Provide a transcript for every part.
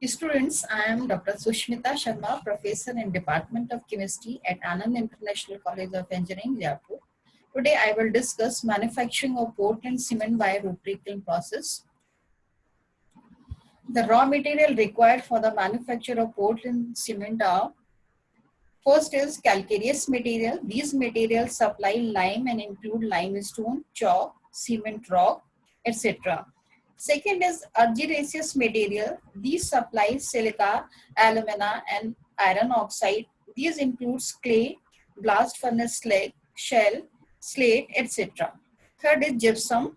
Students, I am Dr. Sushmita Sharma, Professor in Department of Chemistry at Anand International College of Engineering, Jaipur. Today, I will discuss manufacturing of Portland cement by rotary kiln process. The raw material required for the manufacture of Portland cement are: first is calcareous material. These materials supply lime and include limestone, chalk, cement rock, etc. Second is argillaceous material. These supply silica, alumina, and iron oxide. These includes clay, blast furnace slag, shell, slate, etc. Third is gypsum.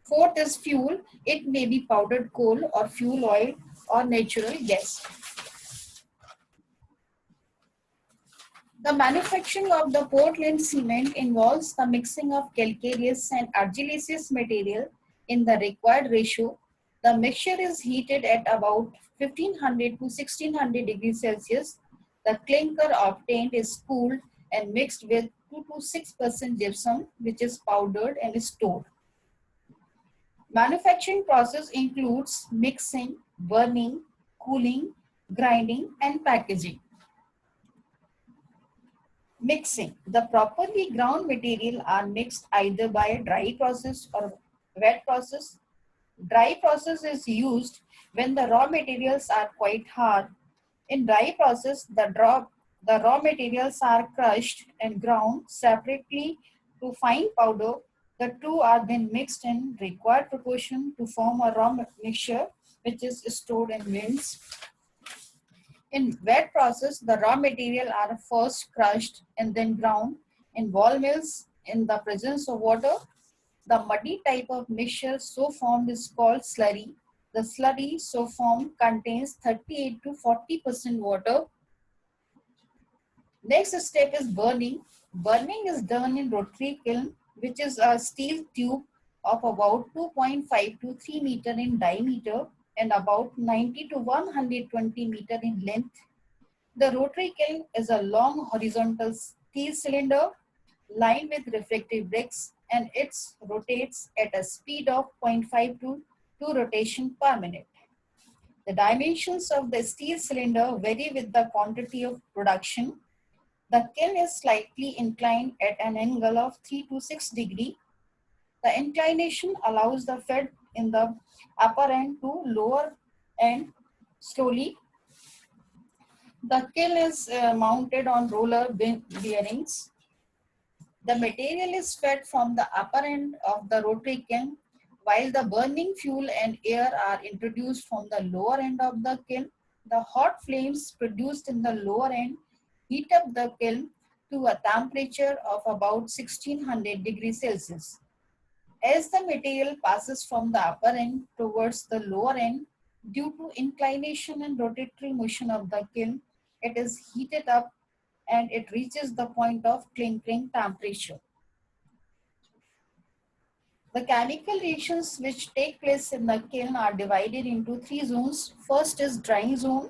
Fourth is fuel. It may be powdered coal or fuel oil or natural gas. The manufacturing of the Portland cement involves the mixing of calcareous and argillaceous material in the required ratio. The mixture is heated at about 1500 to 1600 degrees Celsius. The clinker obtained is cooled and mixed with 2 to 6% gypsum, which is powdered and stored. Manufacturing process includes mixing, burning, cooling, grinding, and packaging. Mixing. The properly ground material are mixed either by a dry process or wet process. Dry process is used when the raw materials are quite hard. In dry process, the raw materials are crushed and ground separately to fine powder. The two are then mixed in required proportion to form a raw mixture which is stored in mills. In wet process, the raw material are first crushed and then ground in ball mills in the presence of water. The muddy type of mixture so formed is called slurry. The slurry so formed contains 38 to 40% water. Next step is burning. Burning is done in rotary kiln, which is a steel tube of about 2.5 to 3 meter in diameter and about 90 to 120 meter in length. The rotary kiln is a long horizontal steel cylinder lined with reflective bricks, and it rotates at a speed of 0.5 to 2 rotation per minute. The dimensions of the steel cylinder vary with the quantity of production. The kiln is slightly inclined at an angle of 3 to 6 degree. The inclination allows the feed in the upper end to lower end slowly. The kiln is mounted on roller bearings. The material is fed from the upper end of the rotary kiln, while the burning fuel and air are introduced from the lower end of the kiln. The hot flames produced in the lower end heat up the kiln to a temperature of about 1600 degrees Celsius. As the material passes from the upper end towards the lower end, due to inclination and rotatory motion of the kiln, it is heated up and it reaches the point of clinkering temperature. The chemical reactions which take place in the kiln are divided into three zones. First is drying zone.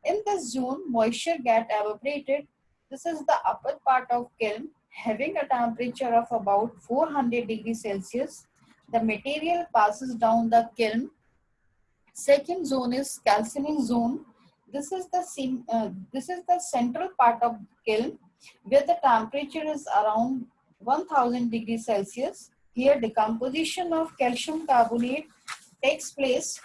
In this zone, moisture gets evaporated. This is the upper part of kiln having a temperature of about 400 degrees Celsius. The material passes down the kiln. Second zone is calcining zone. This is the central part of kiln where the temperature is around 1000 degrees Celsius. Here decomposition of calcium carbonate takes place.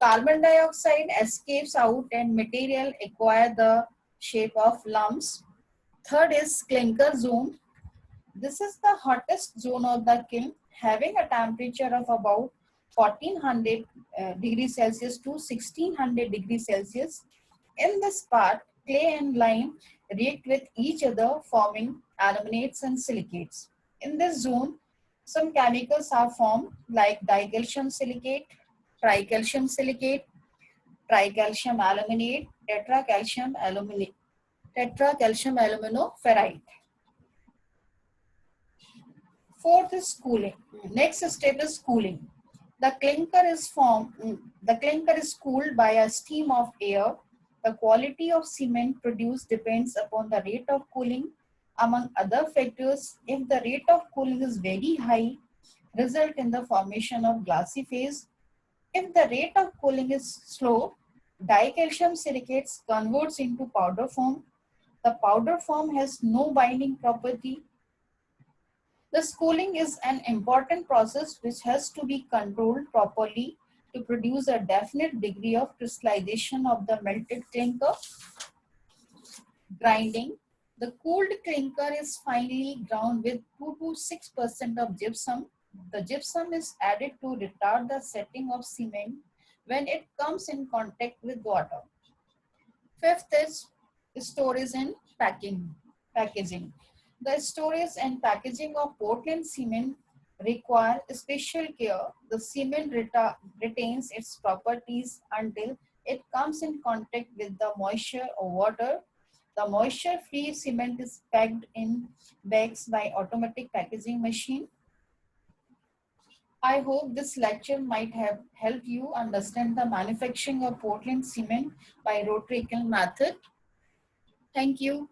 Carbon dioxide escapes out and material acquire the shape of lumps. Third is clinker zone. This is the hottest zone of the kiln, having a temperature of about 1400 degrees Celsius to 1600 degrees Celsius. In this part, clay and lime react with each other, forming aluminates and silicates. In this zone, some chemicals are formed like dicalcium silicate, tricalcium silicate, tricalcium aluminate, tetracalcium aluminoferrite. Fourth is cooling. Next step is cooling. The clinker is cooled by a stream of air. The quality of cement produced depends upon the rate of cooling. Among other factors, if the rate of cooling is very high, result in the formation of glassy phase. If the rate of cooling is slow, dicalcium silicates converts into powder form. The powder form has no binding property. This cooling is an important process which has to be controlled properly to produce a definite degree of crystallization of the melted clinker. Grinding. The cooled clinker is finely ground with 2 to 6% of gypsum. The gypsum is added to retard the setting of cement when it comes in contact with water. Fifth is storage and packaging. The storage and packaging of Portland cement require special care. The cement retains its properties until it comes in contact with the moisture or water. The moisture-free cement is packed in bags by automatic packaging machine. I hope this lecture might have helped you understand the manufacturing of Portland cement by rotary kiln method. Thank you.